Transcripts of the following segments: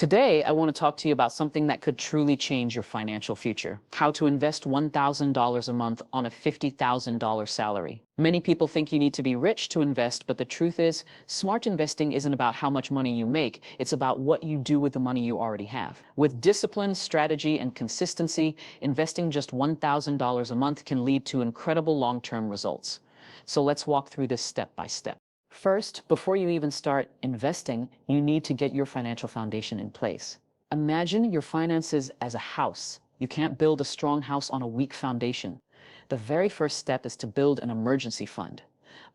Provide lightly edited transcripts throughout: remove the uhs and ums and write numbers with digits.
Today, I want to talk to you about something that could truly change your financial future. How to invest $1,000 a month on a $50,000 salary. Many people think you need to be rich to invest, but the truth is, smart investing isn't about how much money you make. It's about what you do with the money you already have. With discipline, strategy, and consistency, investing just $1,000 a month can lead to incredible long-term results. So let's walk through this step by step. First, before you even start investing, you need to get your financial foundation in place. Imagine your finances as a house. You can't build a strong house on a weak foundation. The very first step is to build an emergency fund.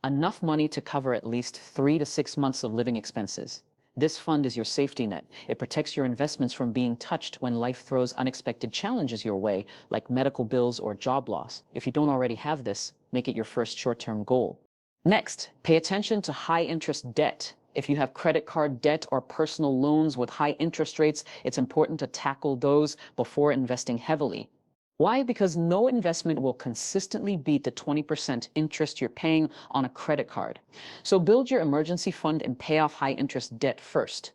Enough money to cover at least 3 to 6 months of living expenses. This fund is your safety net. It protects your investments from being touched when life throws unexpected challenges your way, like medical bills or job loss. If you don't already have this, make it your first short-term goal. Next, pay attention to high-interest debt. If you have credit card debt or personal loans with high interest rates, it's important to tackle those before investing heavily. Why? Because no investment will consistently beat the 20% interest you're paying on a credit card. So build your emergency fund and pay off high-interest debt first.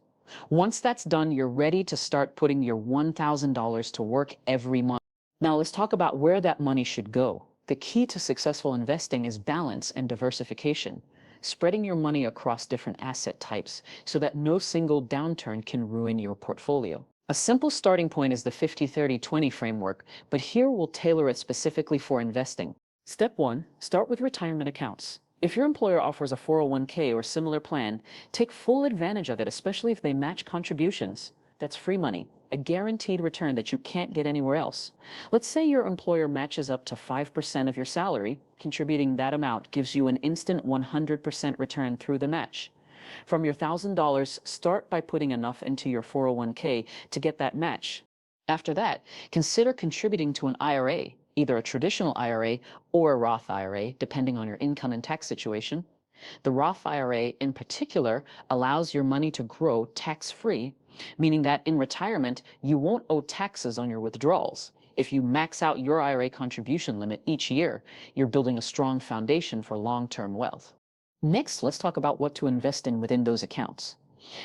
Once that's done, you're ready to start putting your $1,000 to work every month. Now let's talk about where that money should go. The key to successful investing is balance and diversification, spreading your money across different asset types so that no single downturn can ruin your portfolio. A simple starting point is the 50-30-20 framework, but here we'll tailor it specifically for investing. Step 1, start with retirement accounts. If your employer offers a 401k or similar plan, take full advantage of it, especially if they match contributions. That's free money, a guaranteed return that you can't get anywhere else. Let's say your employer matches up to 5% of your salary. Contributing that amount gives you an instant 100% return through the match. From your $1,000, start by putting enough into your 401k to get that match. After that, consider contributing to an IRA, either a traditional IRA or a Roth IRA, depending on your income and tax situation. The Roth IRA in particular allows your money to grow tax-free, meaning that in retirement, you won't owe taxes on your withdrawals. If you max out your IRA contribution limit each year, you're building a strong foundation for long-term wealth. Next, let's talk about what to invest in within those accounts.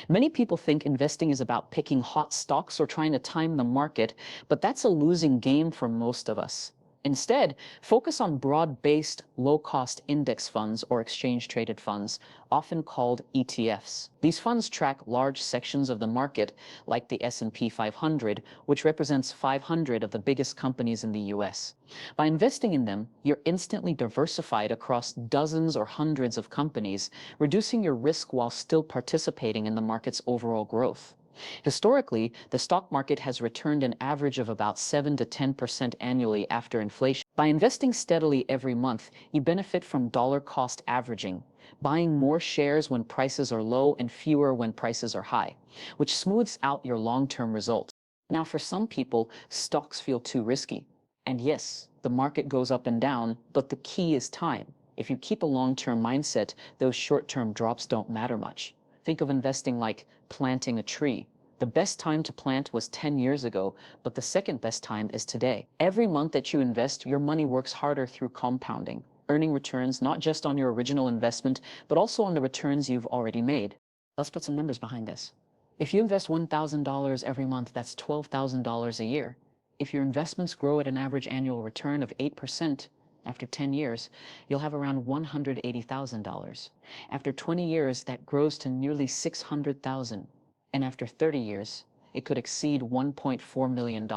Many people think investing is about picking hot stocks or trying to time the market, but that's a losing game for most of us. Instead, focus on broad-based, low-cost index funds or exchange-traded funds, often called ETFs. These funds track large sections of the market, like the S&P 500, which represents 500 of the biggest companies in the US. By investing in them, you're instantly diversified across dozens or hundreds of companies, reducing your risk while still participating in the market's overall growth. Historically, the stock market has returned an average of about 7 to 10% annually after inflation. By investing steadily every month, you benefit from dollar cost averaging, buying more shares when prices are low and fewer when prices are high, which smooths out your long-term results. Now, for some people, stocks feel too risky. And yes, the market goes up and down, but the key is time. If you keep a long-term mindset, those short-term drops don't matter much. Think of investing like planting a tree. The best time to plant was 10 years ago, but the second best time is today. Every month that you invest, your money works harder through compounding, earning returns not just on your original investment, but also on the returns you've already made. Let's put some numbers behind this. If you invest $1,000 every month, that's $12,000 a year. If your investments grow at an average annual return of 8%, after 10 years, you'll have around $180,000. After 20 years, that grows to nearly $600,000. And after 30 years, it could exceed $1.4 million.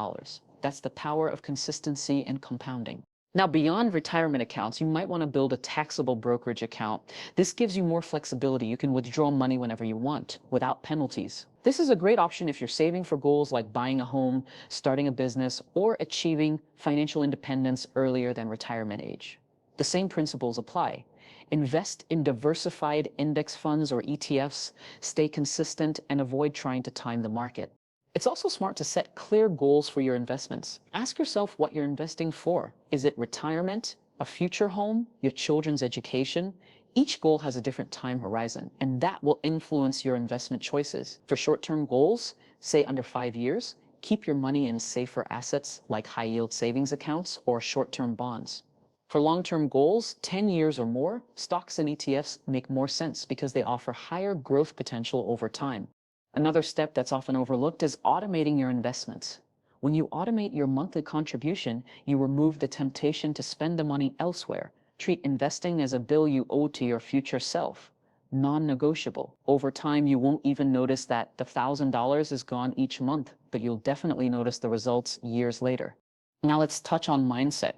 That's the power of consistency and compounding. Now, beyond retirement accounts, you might want to build a taxable brokerage account. This gives you more flexibility. You can withdraw money whenever you want, without penalties. This is a great option if you're saving for goals like buying a home, starting a business, or achieving financial independence earlier than retirement age. The same principles apply. Invest in diversified index funds or ETFs, stay consistent, and avoid trying to time the market. It's also smart to set clear goals for your investments. Ask yourself what you're investing for. Is it retirement, a future home, your children's education? Each goal has a different time horizon, and that will influence your investment choices. For short-term goals, say under 5 years, keep your money in safer assets like high-yield savings accounts or short-term bonds. For long-term goals, 10 years or more, stocks and ETFs make more sense because they offer higher growth potential over time. Another step that's often overlooked is automating your investments. When you automate your monthly contribution, you remove the temptation to spend the money elsewhere. Treat investing as a bill you owe to your future self, non-negotiable. Over time, you won't even notice that the $1,000 is gone each month, but you'll definitely notice the results years later. Now let's touch on mindset.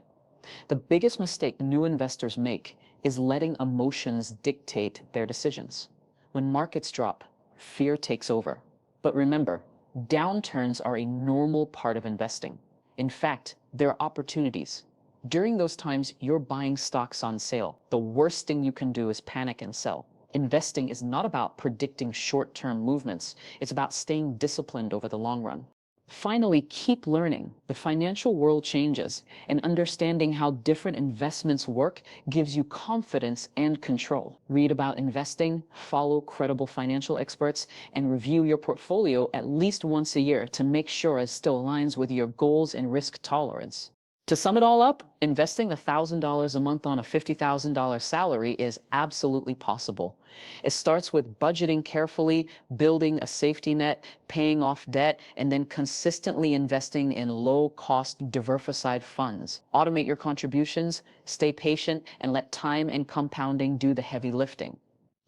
The biggest mistake new investors make is letting emotions dictate their decisions. When markets drop, fear takes over. But remember, downturns are a normal part of investing. In fact, they're opportunities. During those times, you're buying stocks on sale. The worst thing you can do is panic and sell. Investing is not about predicting short-term movements. It's about staying disciplined over the long run. Finally, keep learning. The financial world changes, and understanding how different investments work gives you confidence and control. Read about investing, follow credible financial experts, and review your portfolio at least once a year to make sure it still aligns with your goals and risk tolerance. To sum it all up, investing $1,000 a month on a $50,000 salary is absolutely possible. It starts with budgeting carefully, building a safety net, paying off debt, and then consistently investing in low-cost, diversified funds. Automate your contributions, stay patient, and let time and compounding do the heavy lifting.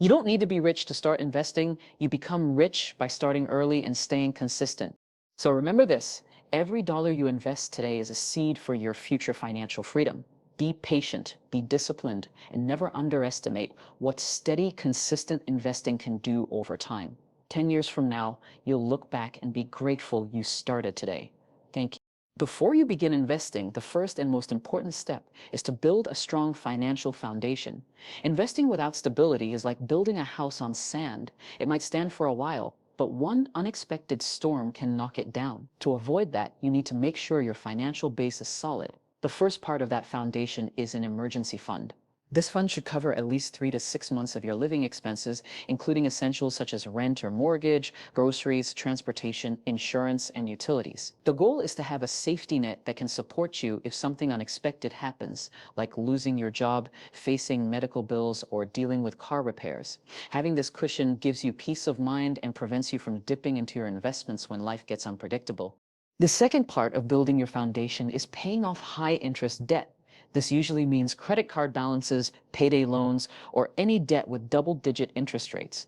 You don't need to be rich to start investing. You become rich by starting early and staying consistent. So remember this. Every dollar you invest today is a seed for your future financial freedom. Be patient, be disciplined, and never underestimate what steady, consistent investing can do over time. 10 years from now, you'll look back and be grateful you started today. Thank you. Before you begin investing, the first and most important step is to build a strong financial foundation. Investing without stability is like building a house on sand. It might stand for a while, but one unexpected storm can knock it down. To avoid that, you need to make sure your financial base is solid. The first part of that foundation is an emergency fund. This fund should cover at least 3 to 6 months of your living expenses, including essentials such as rent or mortgage, groceries, transportation, insurance, and utilities. The goal is to have a safety net that can support you if something unexpected happens, like losing your job, facing medical bills, or dealing with car repairs. Having this cushion gives you peace of mind and prevents you from dipping into your investments when life gets unpredictable. The second part of building your foundation is paying off high-interest debt. This usually means credit card balances, payday loans, or any debt with double-digit interest rates.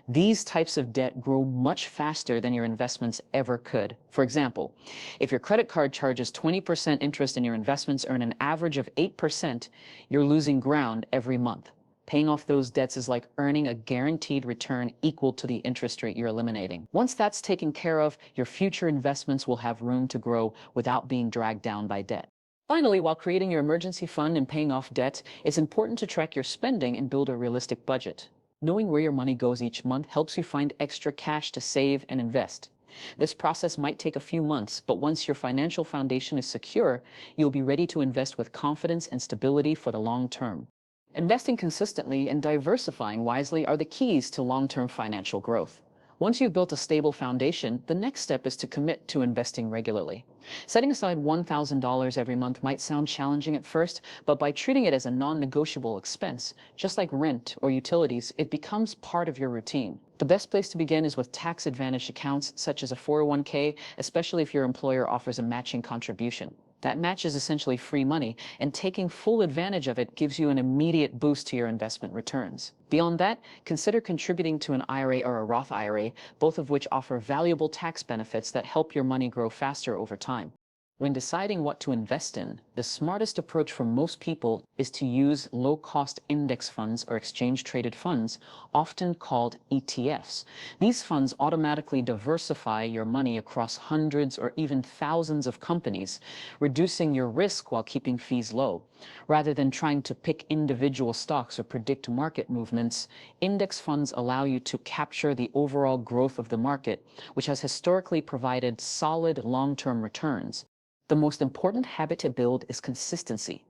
These types of debt grow much faster than your investments ever could. For example, if your credit card charges 20% interest and your investments earn an average of 8%, you're losing ground every month. Paying off those debts is like earning a guaranteed return equal to the interest rate you're eliminating. Once that's taken care of, your future investments will have room to grow without being dragged down by debt. Finally, while creating your emergency fund and paying off debt, it's important to track your spending and build a realistic budget. Knowing where your money goes each month helps you find extra cash to save and invest. This process might take a few months, but once your financial foundation is secure, you'll be ready to invest with confidence and stability for the long term. Investing consistently and diversifying wisely are the keys to long-term financial growth. Once you've built a stable foundation, the next step is to commit to investing regularly. Setting aside $1,000 every month might sound challenging at first, but by treating it as a non-negotiable expense, just like rent or utilities, it becomes part of your routine. The best place to begin is with tax-advantaged accounts such as a 401k, especially if your employer offers a matching contribution. That match is essentially free money, and taking full advantage of it gives you an immediate boost to your investment returns. Beyond that, consider contributing to an IRA or a Roth IRA, both of which offer valuable tax benefits that help your money grow faster over time. When deciding what to invest in, the smartest approach for most people is to use low-cost index funds or exchange-traded funds, often called ETFs. These funds automatically diversify your money across hundreds or even thousands of companies, reducing your risk while keeping fees low. Rather than trying to pick individual stocks or predict market movements, index funds allow you to capture the overall growth of the market, which has historically provided solid long-term returns. The most important habit to build is consistency.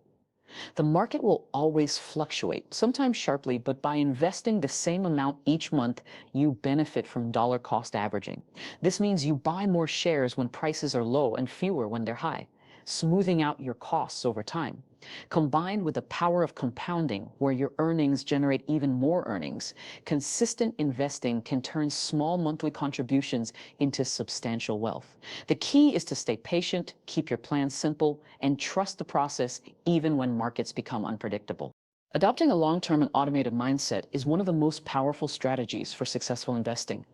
The market will always fluctuate, sometimes sharply, but by investing the same amount each month, you benefit from dollar cost averaging. This means you buy more shares when prices are low and fewer when they're high. smoothing out your costs over time. Combined with the power of compounding, where your earnings generate even more earnings, consistent investing can turn small monthly contributions into substantial wealth. The key is to stay patient, keep your plans simple, and trust the process even when markets become unpredictable. Adopting a long-term and automated mindset is one of the most powerful strategies for successful investing.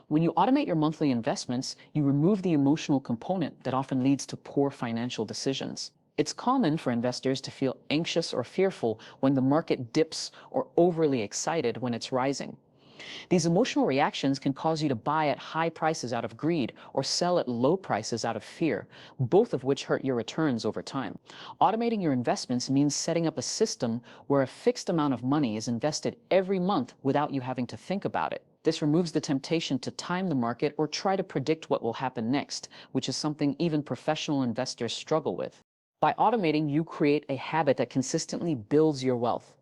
When you automate your monthly investments, you remove the emotional component that often leads to poor financial decisions. It's common for investors to feel anxious or fearful when the market dips or overly excited when it's rising. These emotional reactions can cause you to buy at high prices out of greed or sell at low prices out of fear, both of which hurt your returns over time. Automating your investments means setting up a system where a fixed amount of money is invested every month without you having to think about it. This removes the temptation to time the market or try to predict what will happen next, which is something even professional investors struggle with. By automating, you create a habit that consistently builds your wealth.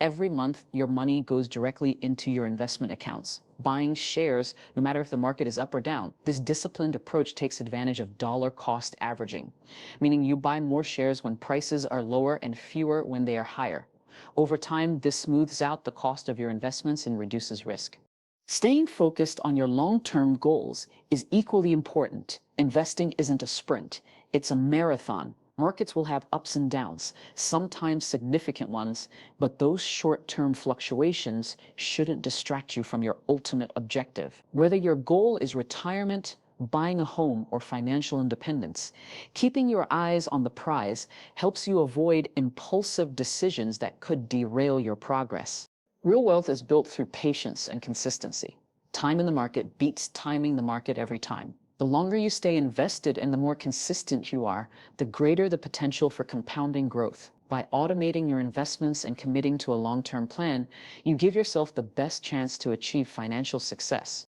Every month, your money goes directly into your investment accounts, buying shares no matter if the market is up or down. This disciplined approach takes advantage of dollar cost averaging, meaning you buy more shares when prices are lower and fewer when they are higher. Over time, this smooths out the cost of your investments and reduces risk. Staying focused on your long-term goals is equally important. Investing isn't a sprint, it's a marathon. Markets will have ups and downs, sometimes significant ones, but those short-term fluctuations shouldn't distract you from your ultimate objective. Whether your goal is retirement, buying a home, or financial independence, keeping your eyes on the prize helps you avoid impulsive decisions that could derail your progress. Real wealth is built through patience and consistency. Time in the market beats timing the market every time. The longer you stay invested and the more consistent you are, the greater the potential for compounding growth. By automating your investments and committing to a long-term plan, you give yourself the best chance to achieve financial success.